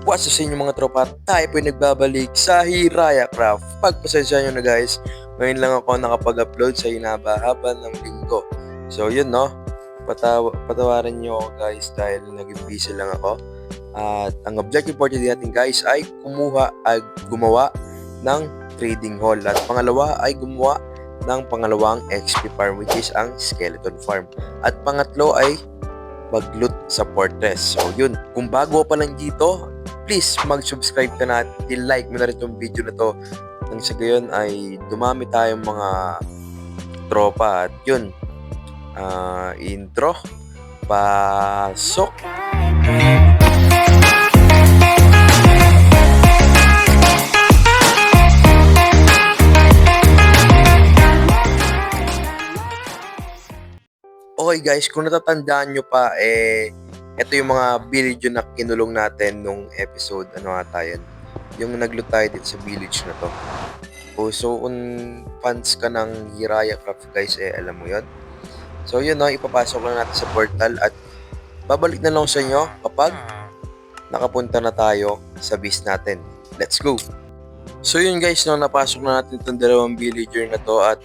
What's up sa inyo mga tropa? Tayo po nagbabalik sa Hiraya Craft. Pagpasensya nyo na guys, ngayon lang ako nakapag-upload sa hinaba-haba ng linggo. So yun no, patawarin nyo ako guys dahil naging busy lang ako. At ang objective for today natin guys ay gumawa ng trading hall. At pangalawa ay gumawa ng pangalawang XP farm which is ang skeleton farm. At pangatlo ay mag-loot sa fortress. So yun, kung bago pa lang dito, please mag-subscribe ka na at i-like mo na rin itong video na to. Nang sa gayon ay dumami tayong mga tropa. At yun, intro, pasok! Okay guys, kung natatandaan nyo pa, ito yung mga village na kinulong natin nung episode, ano ata yun? Yung nagloot tayo dito sa village na to. So kung fans ka ng Hiraya Craft guys, alam mo yun. So yun no, ipapasok lang natin sa portal at babalik na lang sa inyo kapag nakapunta na tayo sa base natin. Let's go! So yun guys, no, napasok na natin itong dalawang villager na to at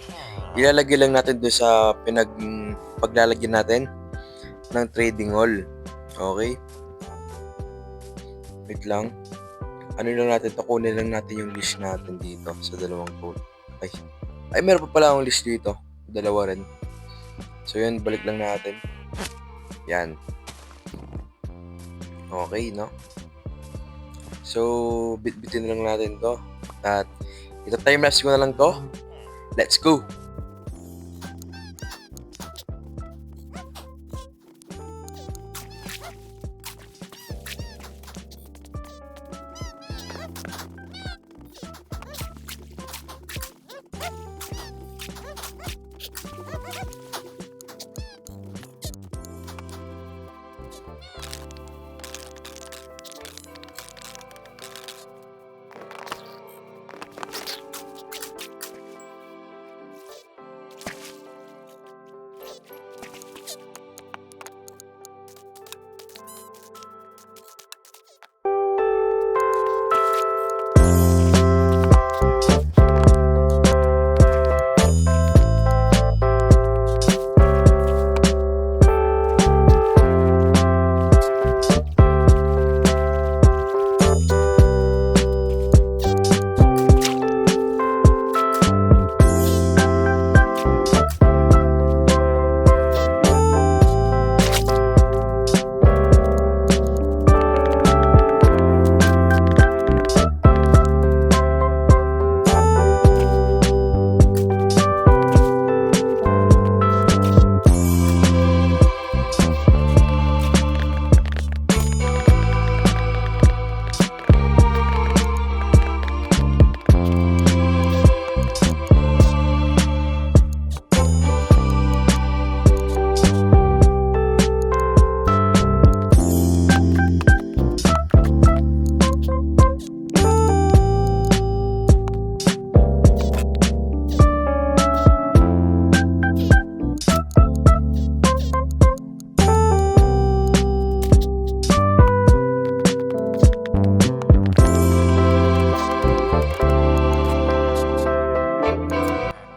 ilalagay lang natin doon sa paglalagyan natin ng trading hall. Okay? Wait lang. Ano lang natin ito? Kunin lang natin yung list natin dito sa dalawang tool. Ay, meron pa pala akong list dito. Dalawa rin. So yun, balik lang natin. Yan. Okay, no? So, bitbitin lang natin to. At ito time-lapse ko na lang to. Let's go!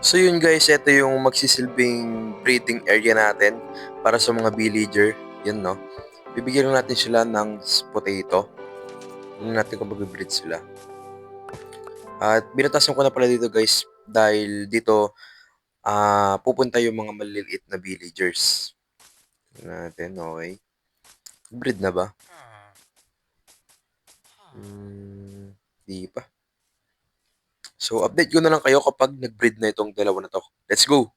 So yun guys, ito yung magsisilbing breeding area natin para sa mga villager. Yun no. Bibigyan natin sila ng potato. Tingnan natin kung mag-breed sila. At binatasan ko na pala dito guys dahil dito pupunta yung mga maliliit na villagers. Tingnan natin, okay. Breed na ba? Di pa. So, update ko na lang kayo kapag nag-breed na itong dalawa na to. Let's go!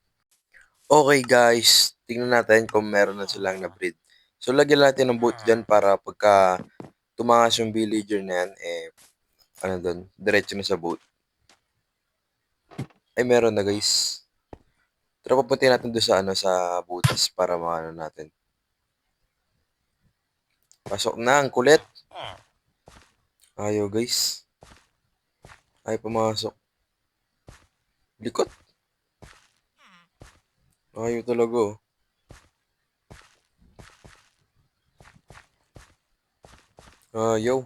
Okay guys, tingnan natin kung meron na silang na-breed. So, lagyan natin ng boat dyan para pagka tumangas yung villager na yan, diretso na sa boat. Ay, meron na guys. Tara, papuntin natin doon sa, sa butas para maano natin. Pasok na, ang kulit. Ayaw guys. Ay, pumasok. Likot. Ayaw talaga oh. Ayaw.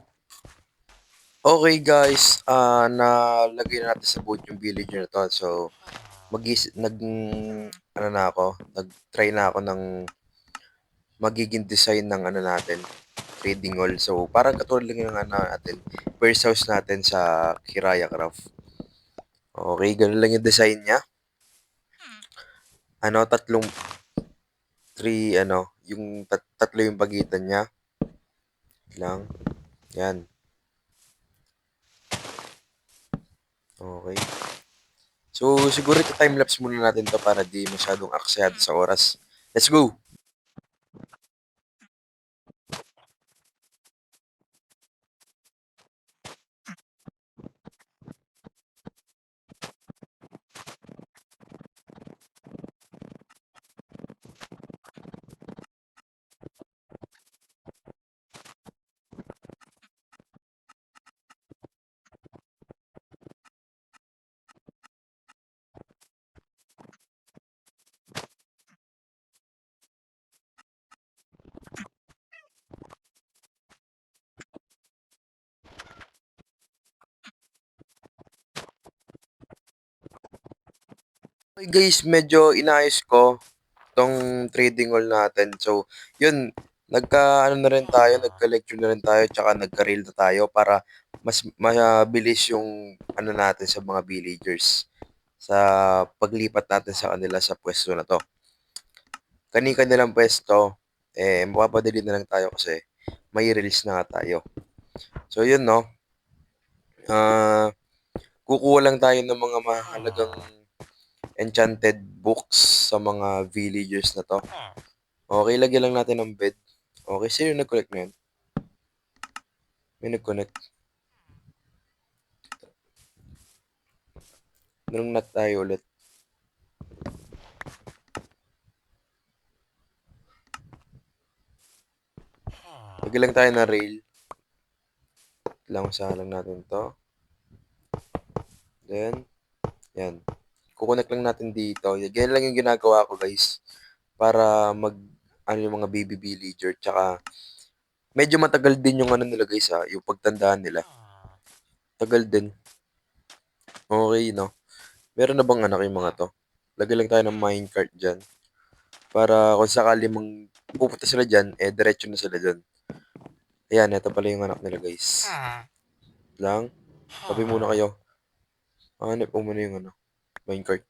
Okay guys, nalagay na natin sa boot yung villager na 'to. So, ano na ako, nag-try na ako ng magiging design ng ano natin, trading hall. So, parang katulad lang ng ano natin, first house natin sa Kiraya Craft. Okay, gano'n lang yung design niya. Ano, yung tatlo yung pagitan niya. Lang, yan. Okay. So, siguro ito time-lapse muna natin to para di masyadong aksayado sa oras. Let's go! Okay guys, medyo inayos ko tong trading hall natin. So, yun, nagka-ano na rin tayo, nagka-lecture na rin tayo, tsaka nagka-rail na tayo para mas mabilis yung ano natin sa mga villagers sa paglipat natin sa kanila sa pwesto na to. Kani-kanilang pwesto, mapapadali na lang tayo kasi may release na nga tayo. So, yun, no? Ah, kukuha lang tayo ng mga mahalagang enchanted books sa mga villagers na to. Okay, lagyan lang natin ng bed. Okay, sino yung nag-connect na yun? May nag-connect. Nung nat tayo ulit. Lagyan lang tayo ng rail. Lang lang natin to. Then, yan. Kukonek lang natin dito. Yan lang yung ginagawa ko guys. Para ano yung mga baby villager. Tsaka, medyo matagal din yung ano nila guys ha. Yung pagtandaan nila. Tagal din. Okay, no? Meron na bang anak yung mga to? Lagyan lang tayo ng minecart dyan. Para kung sakali pupunta sila dyan, diretso na sila dyan. Ayan, ito pala yung anak nila guys. Lang. Tabi muna kayo. Hanip ko muna yung minecart.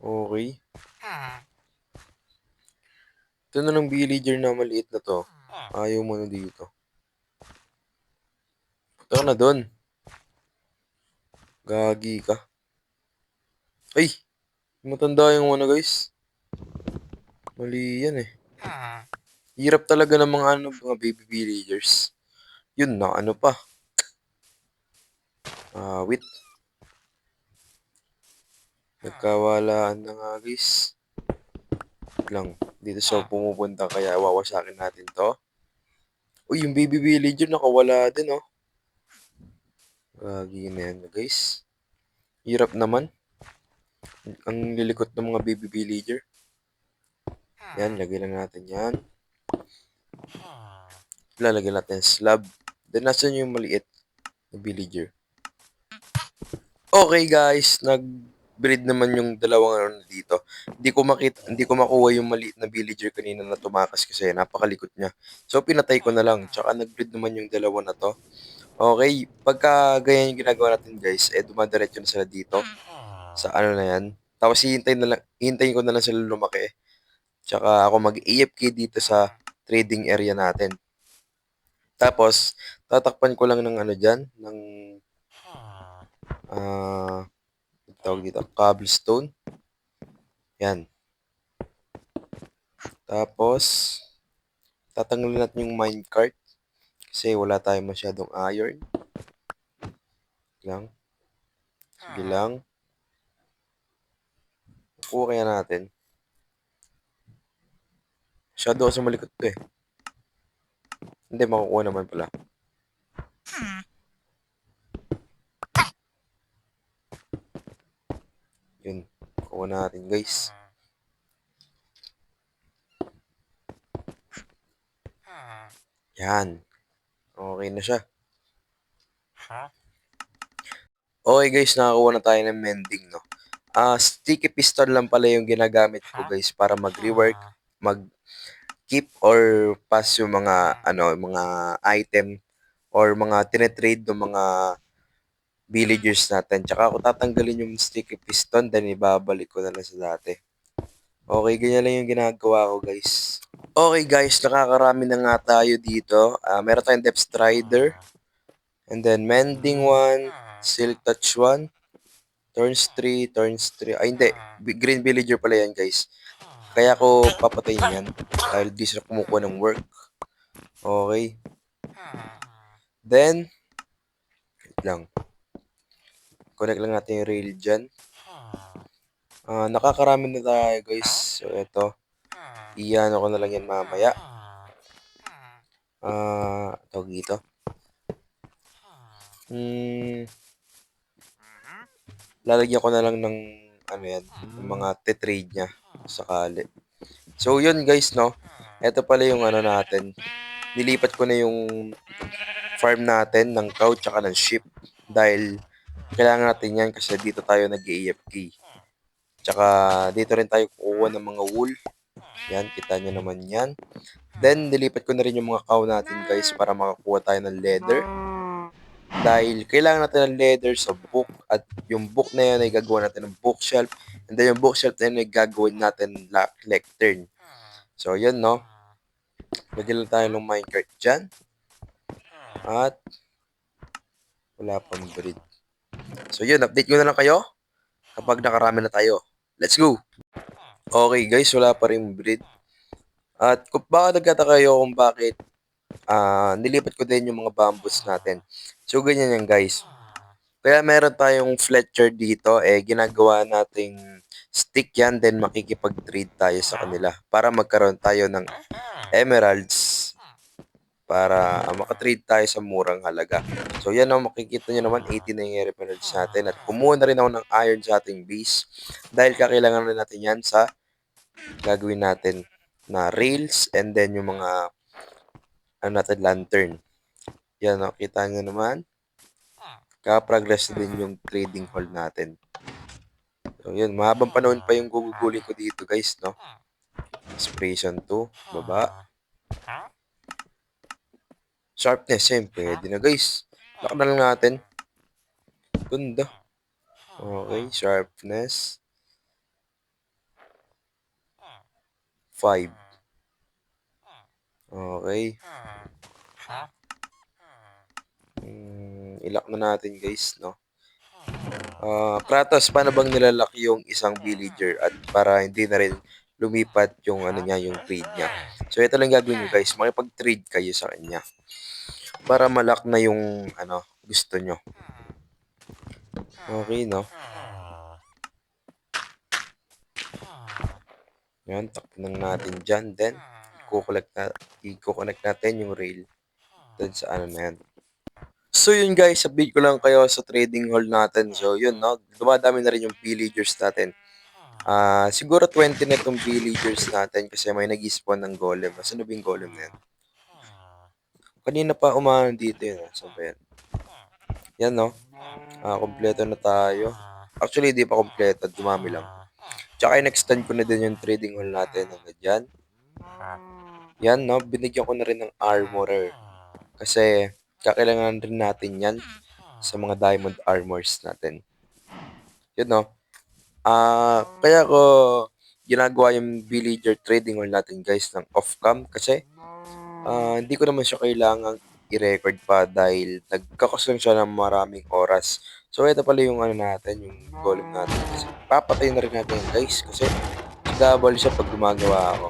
Okay. Ito na ng villager na maliit na to. Ayaw mo na dito. Ito na doon. Gagi ka. Ay! Matanda yung guys. Mali yan eh. Hirap talaga ng mga baby villagers. Yun na, ano pa. Wait. Nagkawalaan na nga guys. Lang. Dito siya pumupunta kaya wawasakin natin to. Uy, yung baby villager nakawala din oh. Gagi na yan guys. Hirap naman. Ang lilikot ng mga baby villager. Yan, lagay lang natin yan. Lalagyan natin slab. Then, nasan yung maliit na villager? Okay guys, nag-breed naman yung dalawang ano dito. Hindi ko makuha yung maliit na villager kanina na tumakas kasi napakalikot niya. So, pinatay ko na lang. Tsaka nag-breed naman yung dalawa na to. Okay, pagka ganyan yung ginagawa natin guys, dumadiretso na sila dito sa ano na yan. Tapos hihintayin ko na lang sila lumaki. Tsaka ako mag-AFK dito sa trading area natin. Tapos, tatakpan ko lang ng ano dyan, ng ah, tawag dito, cobblestone. Yan. Tapos, tatanggalin natin yung minecart kasi wala tayong masyadong iron. Lang. Sige lang. Kuha kaya natin. Masyado kasi malikot to eh. Hindi, makukuha naman pala. Yun. Kuha natin guys. Yan. Okay na siya. Okay guys, nakakuha na tayo ng mending, no? Sticky piston lang pala yung ginagamit ko guys para mag-rework, mag-keep or pass yung mga, mga item or mga tinetrade ng mga villagers natin. Tsaka ako tatanggalin yung sticky piston, then ibabalik ko na lang sa dati. Okay, ganyan lang yung ginagawa ko guys. Okay guys, nakakarami na nga tayo dito. Meron tayong Depth Strider, and then Mending 1, Silk Touch 1, Turns 3. Ay hindi, Green Villager pala yan guys. Kaya ko papatayin yan dahil di sila kumukuha ng work. Okay. Then, wait lang. Connect lang natin yung rail dyan. Nakakarami na tayo guys. So, ito. Iyan ako na lang yan mamaya. Tawag dito. Lalagyan ko na lang ng yung mga tetrade niya sakali. So, yun guys, no. Ito pala yung natin. Nilipat ko na yung farm natin ng cow tsaka ng sheep dahil kailangan natin yan kasi dito tayo nag-AFK. Tsaka dito rin tayo kukuha ng mga wool. Yan, kita nyo naman yan. Then, nilipat ko na rin yung mga cow natin guys para makakuha tayo ng leather. Dahil kailangan natin ng leather sa book at yung book na yan ay gagawa natin ng bookshelf. And then yung bookshelf na yun ay gagawin natin lectern. So, yun, no? Lagyan lang tayo ng minecart dyan. At wala pang breed. So, yun. Update ko na lang kayo kapag nakarami na tayo. Let's go! Okay, guys. Wala pa rin breed. At kung baka nagkataka kayo kung bakit nilipat ko din yung mga bamboos natin. So, ganyan yan, guys. Kaya meron tayong Fletcher dito, ginagawa nating stick yan, then makikipag-trade tayo sa kanila para magkaroon tayo ng emeralds para makatrade tayo sa murang halaga. So yan makikita nyo naman, 80 na yung emeralds natin at kumuha na rin ako ng iron sa ating base dahil kakailangan rin natin yan sa gagawin natin na rails and then yung mga lantern. Yan, kita nyo naman. Ka-progress din yung trading hall natin. So, yun. Mahabang panahon pa yung guguguli ko dito, guys, no? Expression 2. Baba. Sharpness, pwede na, guys. Lock na lang natin. Ganda. Okay, sharpness. 5. Okay. Ilock na natin, guys, no? Kratos, paano bang nilalak yung isang villager at para hindi na rin lumipat yung yung trade niya. So ito lang gagawin niyo guys, makipag-trade kayo sa kanya para malak na yung gusto nyo. Okay, no? Yan, takpan natin dyan. Then, i-connect natin yung rail dun sa na yan. So yun guys, update ko lang kayo sa trading hall natin. So yun, no? Dumadami na rin yung villagers natin. Siguro 20 na itong villagers natin kasi may nag-spawn ng golem. Saan na ba yung golem na yan? Kanina pa umahan dito yun. So ba yan? Yan, no? Kompleto na tayo. Actually, di pa kompleto. Dumami lang. Tsaka in-extend ko na din yung trading hall natin hanggang dyan. Yan, no? Binigyan ko na rin ng armorer. Kasi kakailangan rin natin yan sa mga diamond armors natin. Yun, no? Kaya ko ginagawa yung villager trading hall natin guys ng off-cam kasi hindi ko naman siya kailangang i-record pa dahil nagkakos lang siya ng maraming oras. So ito pala yung natin, yung golem natin. Kasi papatayin na rin natin guys kasi double siya pag gumagawa ako.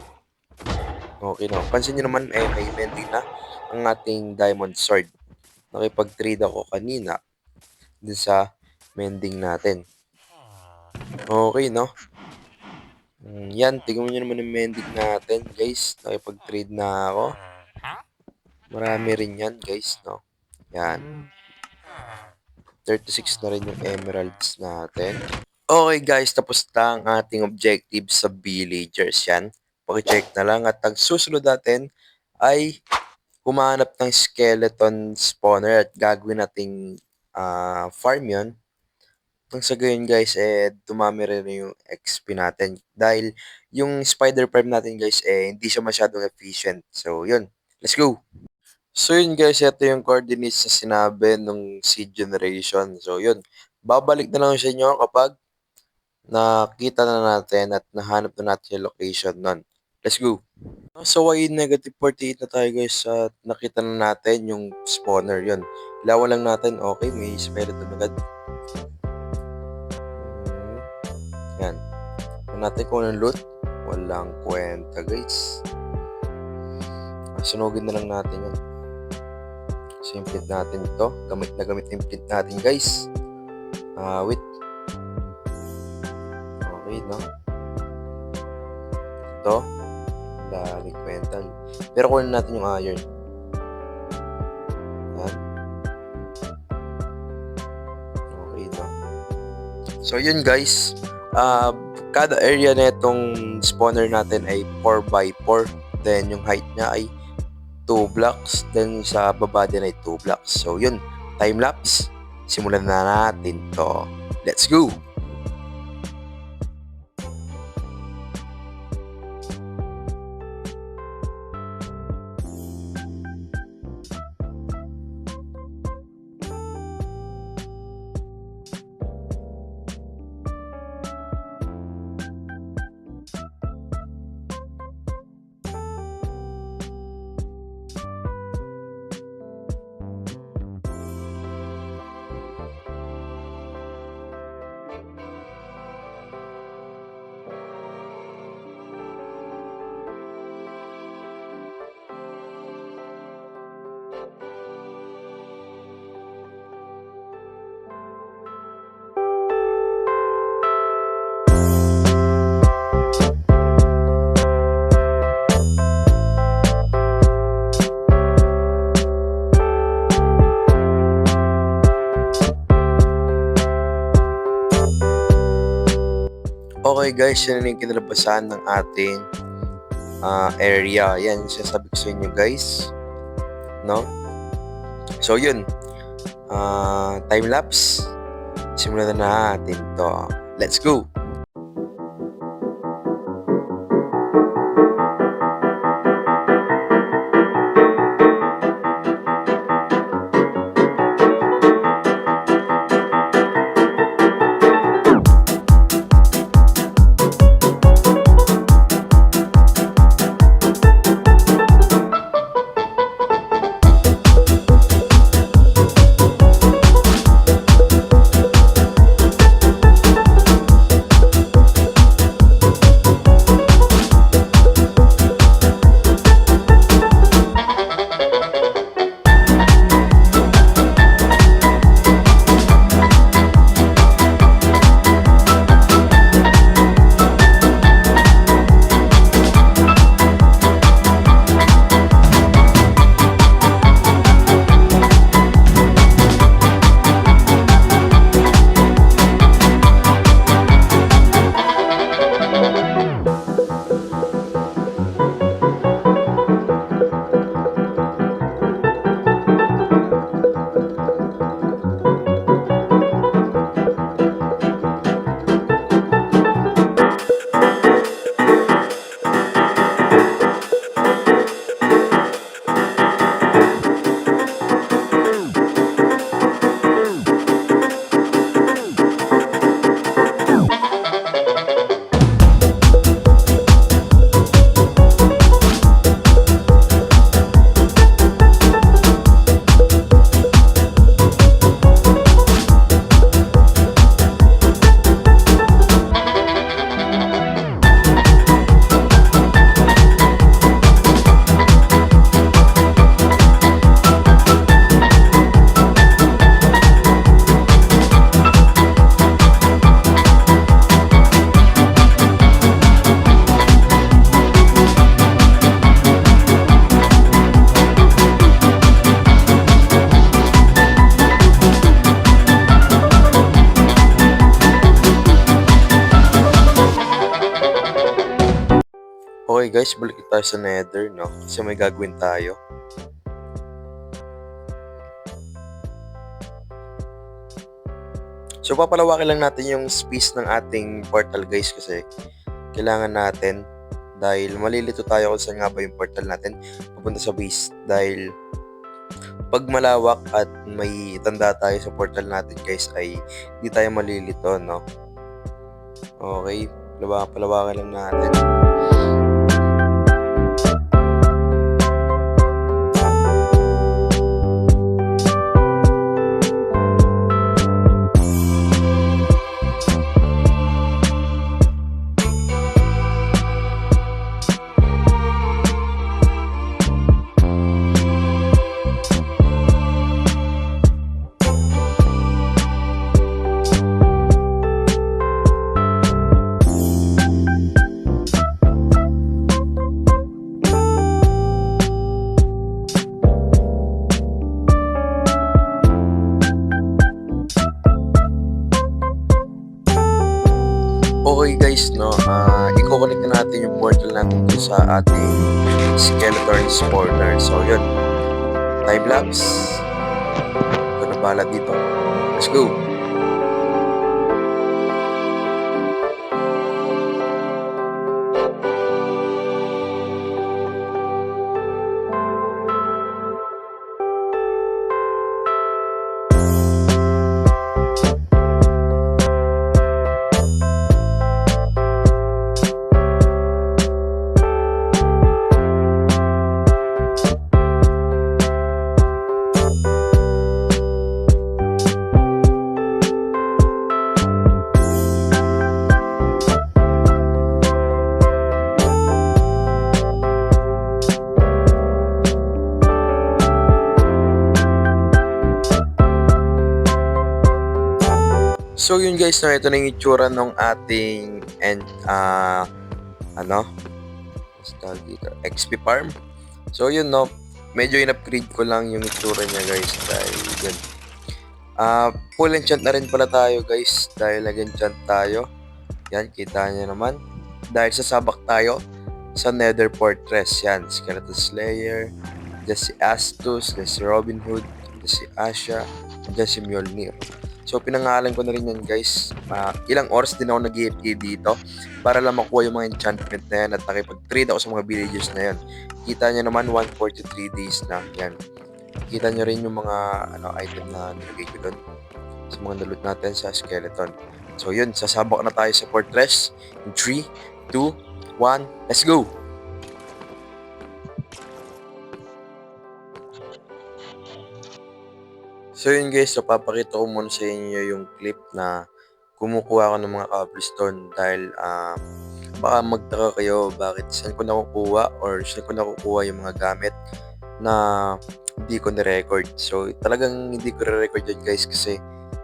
Okay, no? Pansin nyo naman, may mending na ang ating diamond sword. Nakipag-trade ako kanina dun sa mending natin. Okay, no? Yan, tignan nyo naman yung mending natin, guys. Nakipag-trade na ako. Marami rin yan, guys, no? Yan. 36 na rin yung emeralds natin. Okay, guys, tapos na ang ating objective sa villagers. Yan. Paki-check na lang. At ang susunod natin ay humanap ng skeleton spawner at gagawin nating farm yun. Nang sa gayon guys, dumami rin yung XP natin. Dahil yung spider farm natin guys, hindi siya masyadong efficient. So, yun. Let's go! So, yun guys, ito yung coordinates na sinabi nung seed generation. So, yun. Babalik na lang sa inyo kapag nakita na natin at nahanap na natin yung location nun. Let's go! So, Y-48 na tayo guys at nakita na natin yung spawner yun. Ilawan lang natin. Okay, may skeleton agad. Yan. Kung natin kung anong loot, walang kwenta guys. Sunugin na lang natin yan. So, yung print natin ito. Gamit na gamit yung print natin guys. Wait. Okay, no? Ito. Lagi kwenta. Pero kunin natin yung iron. Yan. Okay, no? So, yun guys. Kada area na itong spawner natin ay 4x4. Then, yung height niya ay 2 blocks. Then, sa baba din ay 2 blocks. So, yun. Time-lapse. Simulan na natin to. Let's go! Okay guys, yan yung kinalabasan ng ating area. Yan, sinasabi ko sa inyo guys. No? So yun, time-lapse. Simulan na natin to. Let's go! Okay guys, balik tayo sa nether, no? Kasi may gagawin tayo. So, papalawakin lang natin yung space ng ating portal guys kasi kailangan natin dahil malilito tayo kung saan nga ba yung portal natin papunta sa base dahil pag malawak at may tanda tayo sa portal natin guys ay hindi tayo malilito, no? Okay, palawakan lang natin. Okay guys, no, i-connect na natin yung portal natin dito sa ating skeleton spawner. So yun, time lapse. Ito na bala dito. Let's go! So yun guys, no, ito na yung itsura ng ating XP farm. So yun, no, medyo in-upgrade ko lang yung itsura niya guys dahil yun. Full enchant na rin pala tayo guys dahil nag-enchant tayo. Yan, kita niyo naman. Dahil sasabak tayo sa Nether Fortress. Yan, Skeleton Slayer, dyan si Astus, dyan si Robin Hood, dyan si Asha, dyan si Mjolnir. So, pinangalan ko na rin yan guys. Ilang oras din ako nag-AFK dito para lang makuha yung mga enchantment na yan at nakipag-trade ako sa mga villagers na yan. Kita nyo naman 143 days na. Yan. Kita nyo rin yung mga item na nilagay ko doon sa mga nalot natin sa skeleton. So, yun. Sasabak na tayo sa fortress. In 3, 2, 1, let's go! So yun guys, so papakita ko muna sa inyo yung clip na kumukuha ko ng mga cobblestone dahil baka magtaka kayo bakit saan ko nakukuha or saan ko nakukuha yung mga gamit na hindi ko na-record. So talagang hindi ko na-record yun guys kasi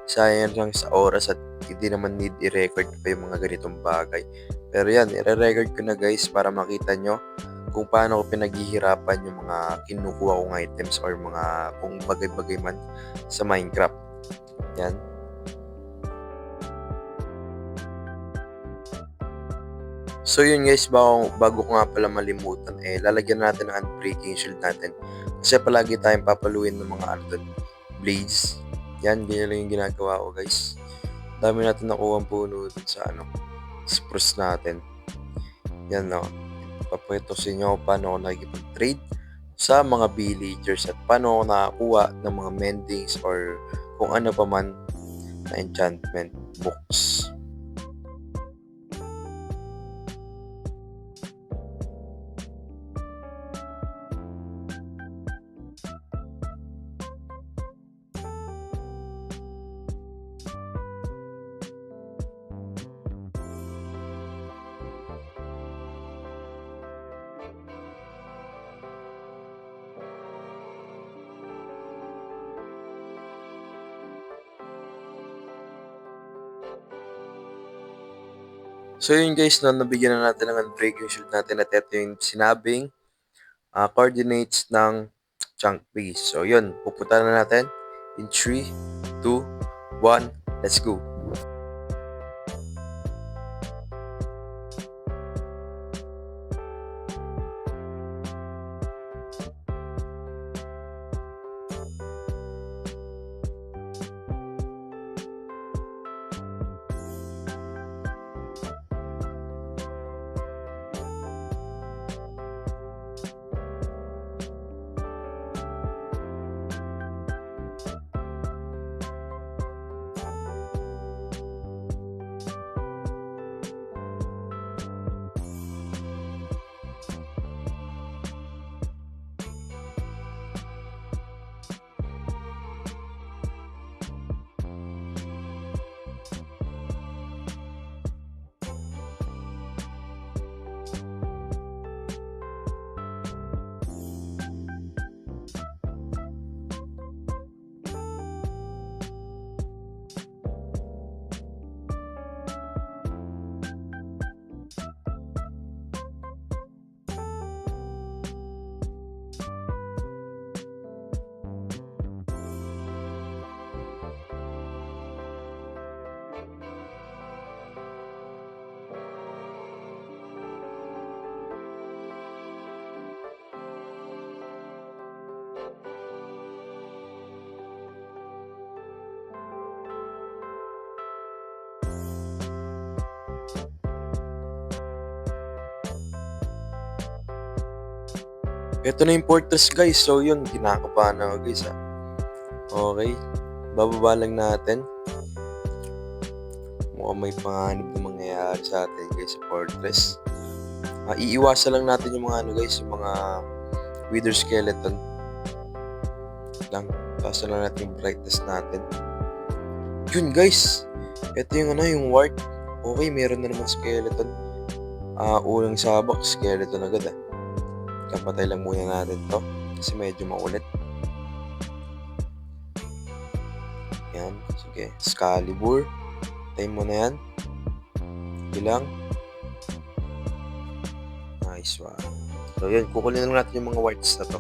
sayang lang sa oras at hindi naman need i-record pa yung mga ganitong bagay. Pero yan, i-record ko na guys para makita nyo kung paano ko pinaghihirapan yung mga kinukuha kong items or mga kung bagay-bagay man sa Minecraft. Yan. So yun guys, bago ko nga pala malimutan, lalagyan natin ng unbreaking shield natin. Kasi palagi tayong papaluin ng mga blades. Yan, ganyan lang yung ginagawa ko guys. Dami natin nakuha ang puno dun sa spruce natin. Yan no. Papakita sa inyo paano ako nakikipag-trade sa mga villagers at paano ako nakakuha ng mga mendings or kung ano pa man na enchantment books. So yun guys, no, nabigyan na natin ng unbreaking shield natin at ito yung sinabing coordinates ng chunk base. So yun, pupunta na natin in 3, 2, 1, let's go! Ito na yung fortress guys. So yun, kinakabahan ako guys ha. Okay. Bababa lang natin. Mukhang may panganib na mangyayari sa atin guys sa fortress. Iiwasan lang natin yung mga ano guys, yung mga wither skeleton. Lang. Taasan lang natin yung brightness natin. Yun guys. Ito yung ano, yung ward. Okay, meron na naman skeleton. Unang sabak, skeleton agad ah. Kapatay lang muna natin to. Kasi medyo maulit. Yan. Sige. Excalibur. Time mo na yan. Ilang. Nice one. So yun, kukunin lang natin yung mga wards na to.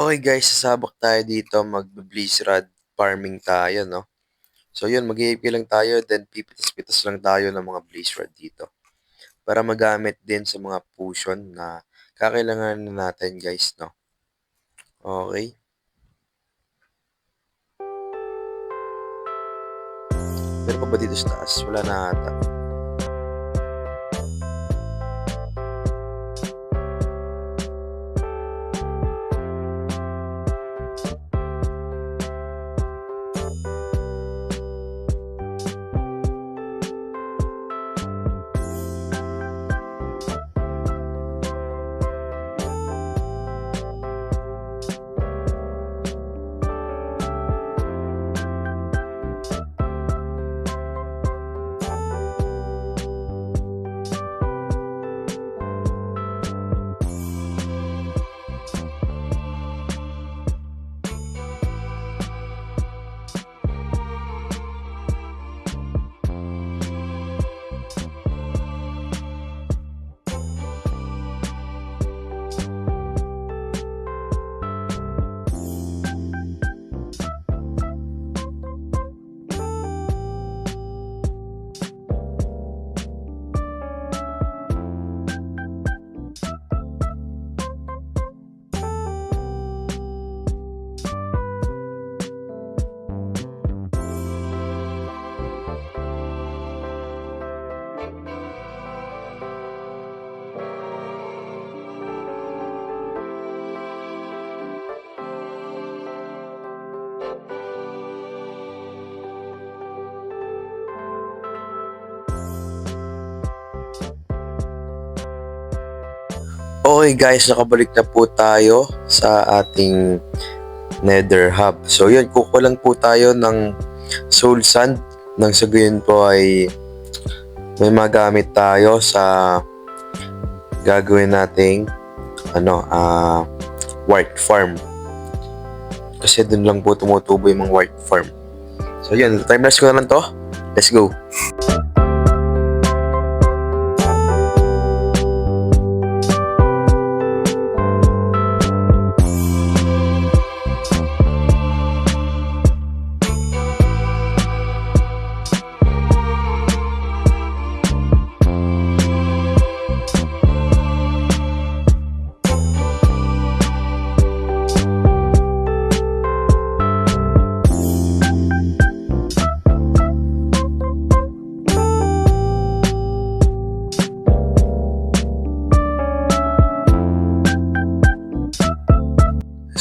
Okay guys, sasabak tayo dito, mag-blaze rod farming tayo, no? So yun, mag-AFK lang tayo, then pipitas-pitas lang tayo ng mga blaze rod dito. Para magamit din sa mga potion na kakailanganin natin guys, no? Okay. Pero pa ba dito sa taas? Wala na ata. Okay guys, nakabalik na po tayo sa ating Nether Hub. So yun, kukulang po tayo ng Soul Sand. Nang sa gayon po ay may magamit tayo sa gagawin nating wart farm. Kasi dun lang po tumutubo yung mga wart farm. So yun, timeless ko na lang to. Let's go!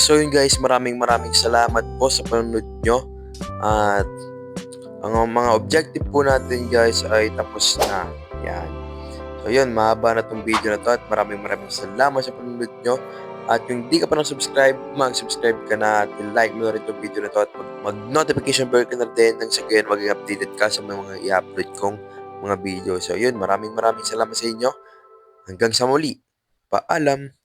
So yun guys, maraming salamat po sa panonood nyo. At ang mga objective po natin guys ay tapos na. Yan. So yun, mahaba na tong video na to at maraming salamat sa panonood nyo. At kung hindi ka pa subscribe, mag-subscribe ka na at like mo na rin itong video na to at mag-notification bell ka na din nang sa gayon maging updated ka sa mga i-upload kong mga video. So yun, maraming salamat sa inyo. Hanggang sa muli. Paalam!